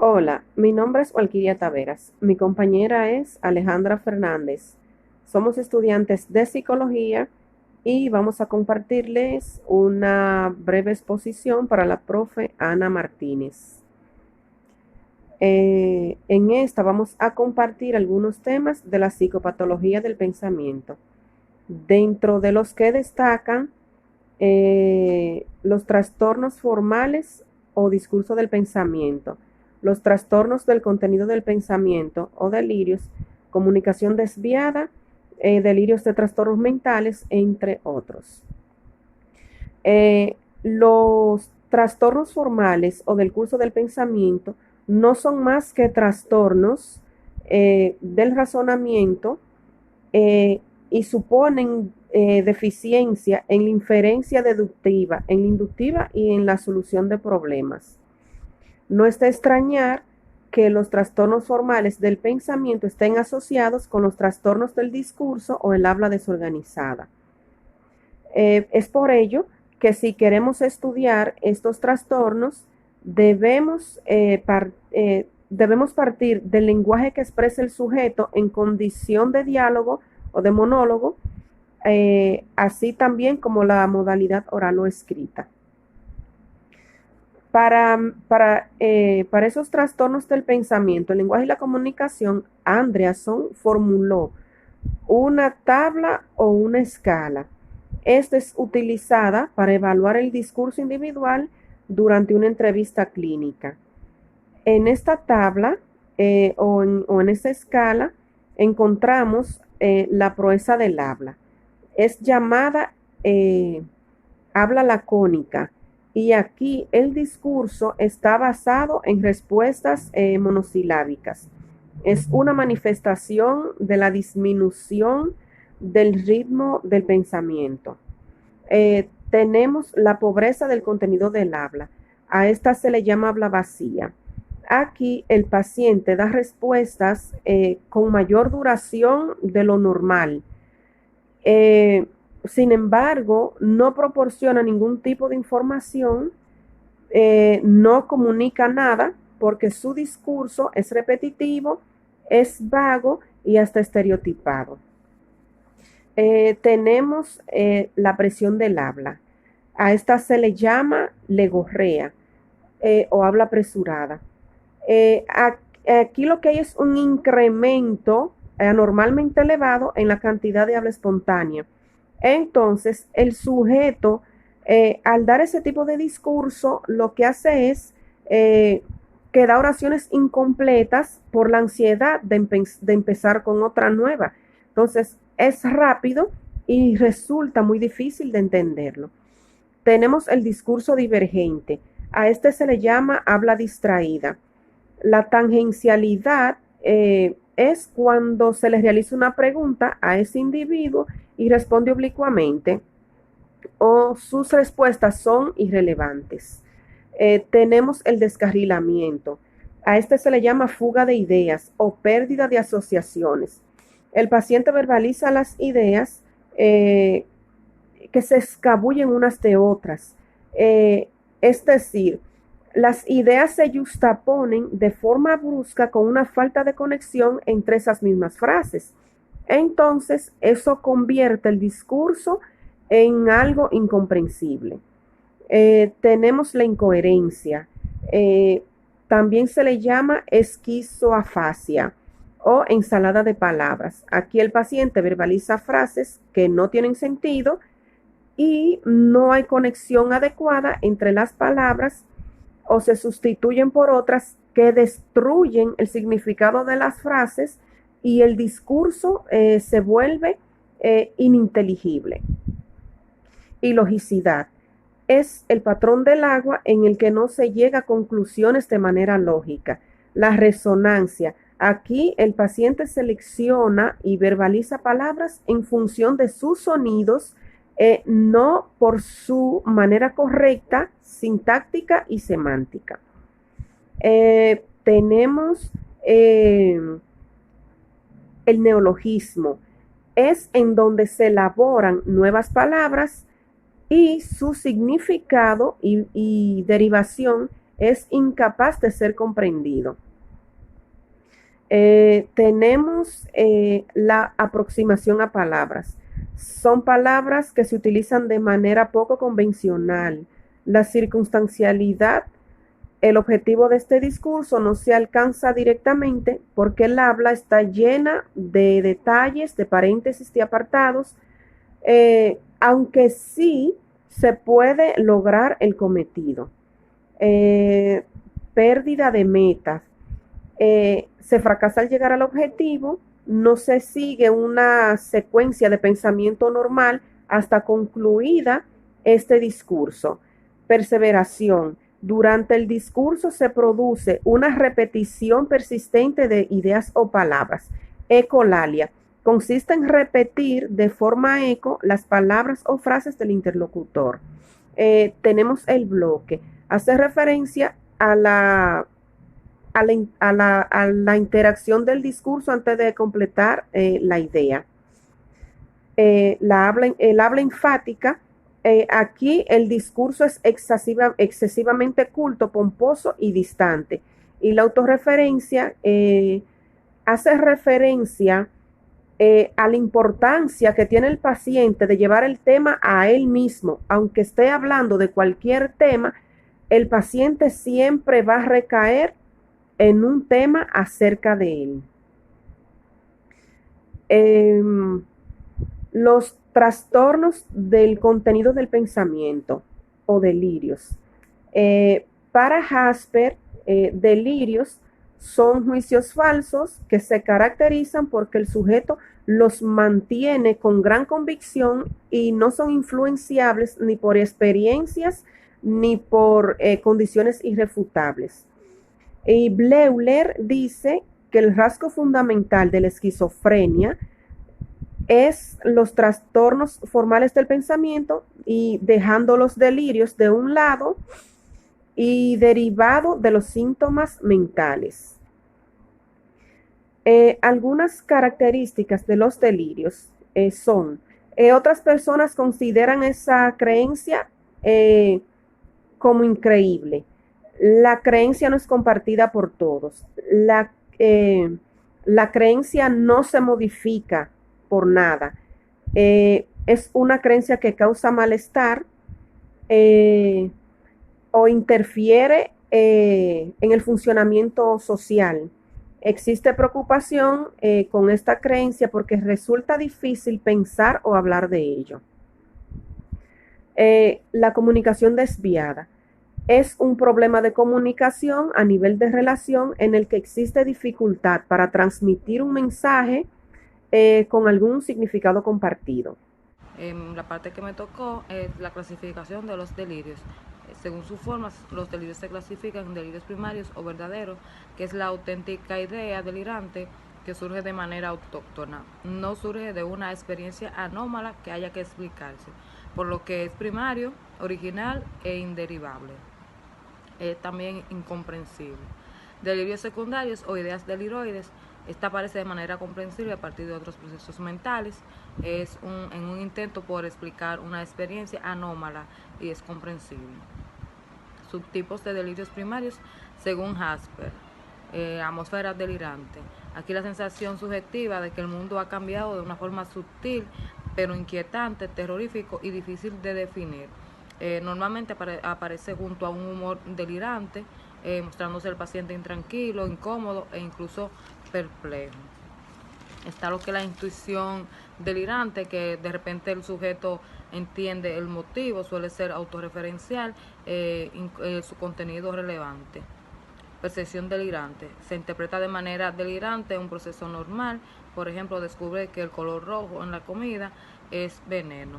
Hola, mi nombre es Walquiria Taveras. Mi compañera es Alejandra Fernández. Somos estudiantes de psicología y vamos a compartirles una breve exposición para la profe Ana Martínez. En esta vamos a compartir algunos temas de la psicopatología del pensamiento, dentro de los que destacan los trastornos formales o discurso del pensamiento, los trastornos del contenido del pensamiento o delirios, comunicación desviada, delirios de trastornos mentales, entre otros. Los trastornos formales o del curso del pensamiento no son más que trastornos del razonamiento y suponen deficiencia en la inferencia deductiva, en la inductiva y en la solución de problemas. No es de extrañar que los trastornos formales del pensamiento estén asociados con los trastornos del discurso o el habla desorganizada. Es por ello que si queremos estudiar estos trastornos, debemos partir del lenguaje que expresa el sujeto en condición de diálogo o de monólogo, así también como la modalidad oral o escrita. Para esos trastornos del pensamiento, el lenguaje y la comunicación, Andreasson formuló una tabla o una escala. Esta es utilizada para evaluar el discurso individual durante una entrevista clínica. En esta tabla o en esta escala encontramos la proeza del habla. Es llamada habla lacónica y aquí el discurso está basado en respuestas monosilábicas. Es una manifestación de la disminución del ritmo del pensamiento. Tenemos la pobreza del contenido del habla. A esta se le llama habla vacía. Aquí el paciente da respuestas con mayor duración de lo normal. Sin embargo, no proporciona ningún tipo de información, no comunica nada porque su discurso es repetitivo, es vago y hasta estereotipado. Tenemos la presión del habla. A esta se le llama legorrea o habla apresurada. Aquí lo que hay es un incremento anormalmente elevado en la cantidad de habla espontánea. Entonces, el sujeto, al dar ese tipo de discurso, lo que hace es que da oraciones incompletas por la ansiedad de empezar con otra nueva. Entonces, es rápido y resulta muy difícil de entenderlo. Tenemos el discurso divergente. A este se le llama habla distraída. La tangencialidad es cuando se le realiza una pregunta a ese individuo y responde oblicuamente o sus respuestas son irrelevantes. Tenemos el descarrilamiento. A este se le llama fuga de ideas o pérdida de asociaciones. El paciente verbaliza las ideas que se escabullen unas de otras. Es decir, las ideas se justaponen de forma brusca con una falta de conexión entre esas mismas frases. Entonces, eso convierte el discurso en algo incomprensible. Tenemos la incoherencia. También se le llama esquizoafasia o ensalada de palabras. Aquí el paciente verbaliza frases que no tienen sentido y no hay conexión adecuada entre las palabras o se sustituyen por otras que destruyen el significado de las frases y el discurso se vuelve ininteligible. Ilogicidad es el patrón del agua en el que no se llega a conclusiones de manera lógica. La resonancia. Aquí el paciente selecciona y verbaliza palabras en función de sus sonidos, no por su manera correcta, sintáctica y semántica. Tenemos el neologismo. Es en donde se elaboran nuevas palabras y su significado y derivación es incapaz de ser comprendido. Tenemos la aproximación a palabras. Son palabras que se utilizan de manera poco convencional. La circunstancialidad, el objetivo de este discurso no se alcanza directamente porque el habla está llena de detalles, de paréntesis, de apartados, aunque sí se puede lograr el cometido. Pérdida de metas. Se fracasa al llegar al objetivo, no se sigue una secuencia de pensamiento normal hasta concluida este discurso. Perseveración. Durante el discurso se produce una repetición persistente de ideas o palabras. Ecolalia. Consiste en repetir de forma eco las palabras o frases del interlocutor. Tenemos el bloque. Hace referencia a la interacción del discurso antes de completar la idea. El habla enfática. Aquí el discurso es excesivamente culto, pomposo y distante. Y la autorreferencia hace referencia a la importancia que tiene el paciente de llevar el tema a él mismo. Aunque esté hablando de cualquier tema, el paciente siempre va a recaer en un tema acerca de él. Los trastornos del contenido del pensamiento o delirios. Para Jasper, delirios son juicios falsos que se caracterizan porque el sujeto los mantiene con gran convicción y no son influenciables ni por experiencias ni por condiciones irrefutables. Y Bleuler dice que el rasgo fundamental de la esquizofrenia es los trastornos formales del pensamiento y dejando los delirios de un lado y derivado de los síntomas mentales. Algunas características de los delirios son, otras personas consideran esa creencia como increíble. La creencia no es compartida por todos. La creencia no se modifica por nada. Es una creencia que causa malestar o interfiere en el funcionamiento social. Existe preocupación con esta creencia porque resulta difícil pensar o hablar de ello. La comunicación desviada. Es un problema de comunicación a nivel de relación en el que existe dificultad para transmitir un mensaje con algún significado compartido. La parte que me tocó es la clasificación de los delirios. Según su forma, los delirios se clasifican en delirios primarios o verdaderos, que es la auténtica idea delirante que surge de manera autóctona, no surge de una experiencia anómala que haya que explicarse, por lo que es primario, original e inderivable. También incomprensible. Delirios secundarios o ideas deliroides. Esta aparece de manera comprensible a partir de otros procesos mentales. Es en un intento por explicar una experiencia anómala y es comprensible. Subtipos de delirios primarios según Jasper. Atmósfera delirante. Aquí la sensación subjetiva de que el mundo ha cambiado de una forma sutil, pero inquietante, terrorífico y difícil de definir. Normalmente aparece junto a un humor delirante, mostrándose el paciente intranquilo, incómodo e incluso perplejo. Está lo que es la intuición delirante, que de repente el sujeto entiende el motivo, suele ser autorreferencial, su contenido relevante. Percepción delirante. Se interpreta de manera delirante un proceso normal. Por ejemplo, descubre que el color rojo en la comida es veneno.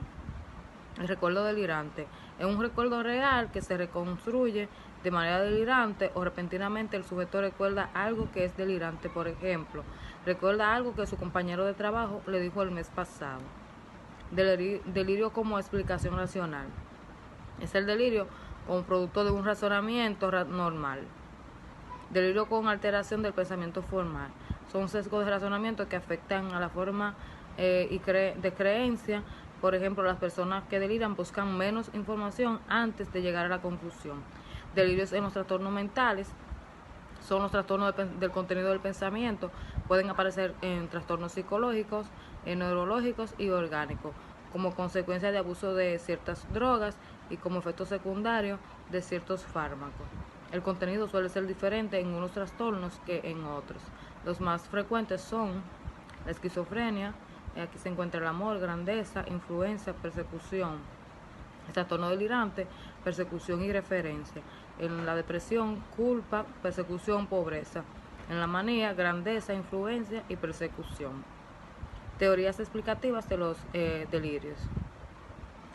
El recuerdo delirante es un recuerdo real que se reconstruye de manera delirante o repentinamente el sujeto recuerda algo que es delirante. Por ejemplo, recuerda algo que su compañero de trabajo le dijo el mes pasado. Delirio como explicación racional. Es el delirio como producto de un razonamiento normal. Delirio con alteración del pensamiento formal. Son sesgos de razonamiento que afectan a la forma de creencia. Por ejemplo, las personas que deliran buscan menos información antes de llegar a la conclusión. Delirios en los trastornos mentales son los trastornos del contenido del pensamiento. Pueden aparecer en trastornos psicológicos, neurológicos y orgánicos, como consecuencia de abuso de ciertas drogas y como efecto secundario de ciertos fármacos. El contenido suele ser diferente en unos trastornos que en otros. Los más frecuentes son la esquizofrenia, aquí se encuentra el amor, grandeza, influencia, persecución. El trastorno delirante, persecución y referencia. En la depresión, culpa, persecución, pobreza. En la manía, grandeza, influencia y persecución. Teorías explicativas de los delirios.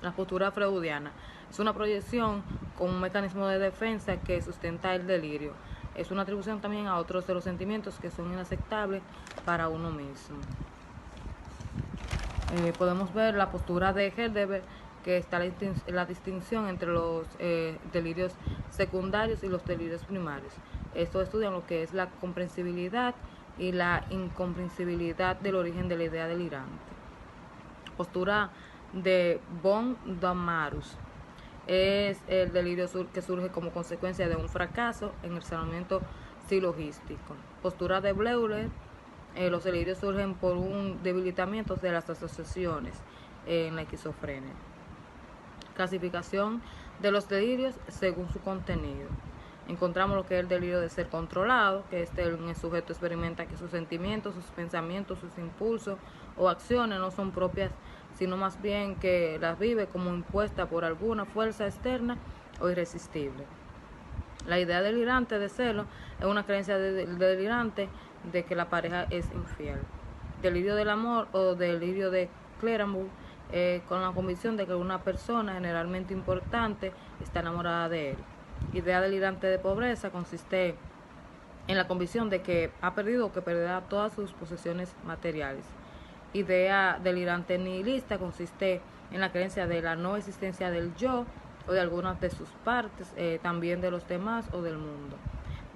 La postura freudiana es una proyección con un mecanismo de defensa que sustenta el delirio. Es una atribución también a otros de los sentimientos que son inaceptables para uno mismo. Podemos ver la postura de Heidelberg, que está la distinción entre los delirios secundarios y los delirios primarios. Estos estudian lo que es la comprensibilidad y la incomprensibilidad del origen de la idea delirante. Postura de von Damarus es el delirio que surge como consecuencia de un fracaso en el razonamiento silogístico. Postura de Bleuler, los delirios surgen por un debilitamiento de las asociaciones en la esquizofrenia. Clasificación de los delirios según su contenido. Encontramos lo que es el delirio de ser controlado, que el sujeto experimenta que sus sentimientos, sus pensamientos, sus impulsos o acciones no son propias, sino más bien que las vive como impuesta por alguna fuerza externa o irresistible. La idea delirante de celo es una creencia delirante de que la pareja es infiel. Delirio del amor o delirio de Clerambault, con la convicción de que una persona generalmente importante está enamorada de él. Idea delirante de pobreza consiste en la convicción de que ha perdido o que perderá todas sus posesiones materiales. Idea delirante nihilista consiste en la creencia de la no existencia del yo o de algunas de sus partes, también de los demás o del mundo.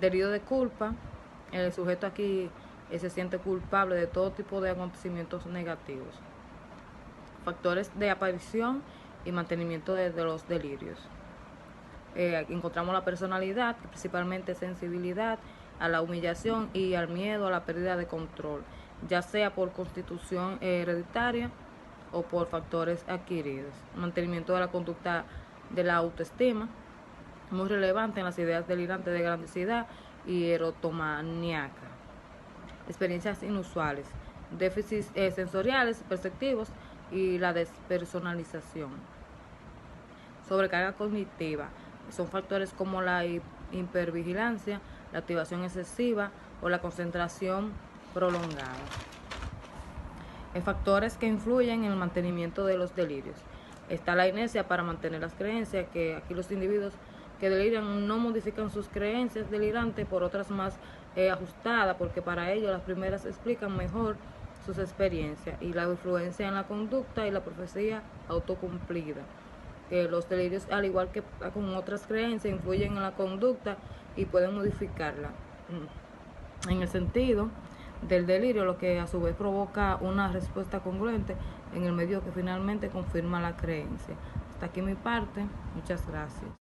Delirio de culpa, el sujeto aquí se siente culpable de todo tipo de acontecimientos negativos. Factores de aparición y mantenimiento de los delirios. Encontramos la personalidad, principalmente sensibilidad a la humillación y al miedo a la pérdida de control, ya sea por constitución hereditaria o por factores adquiridos. Mantenimiento de la conducta de la autoestima, muy relevante en las ideas delirantes de grandicidad y erotomaníaca. Experiencias inusuales, déficits sensoriales, perceptivos y la despersonalización. Sobrecarga cognitiva, son factores como la hipervigilancia, la activación excesiva o la concentración prolongada. Factores que influyen en el mantenimiento de los delirios. Está la inercia para mantener las creencias, que aquí los individuos que deliran no modifican sus creencias delirantes por otras más ajustadas, porque para ello las primeras explican mejor sus experiencias, y la influencia en la conducta y la profecía autocumplida. Los delirios, al igual que con otras creencias, influyen en la conducta y pueden modificarla. En el sentido del delirio, lo que a su vez provoca una respuesta congruente en el medio que finalmente confirma la creencia. Hasta aquí mi parte. Muchas gracias.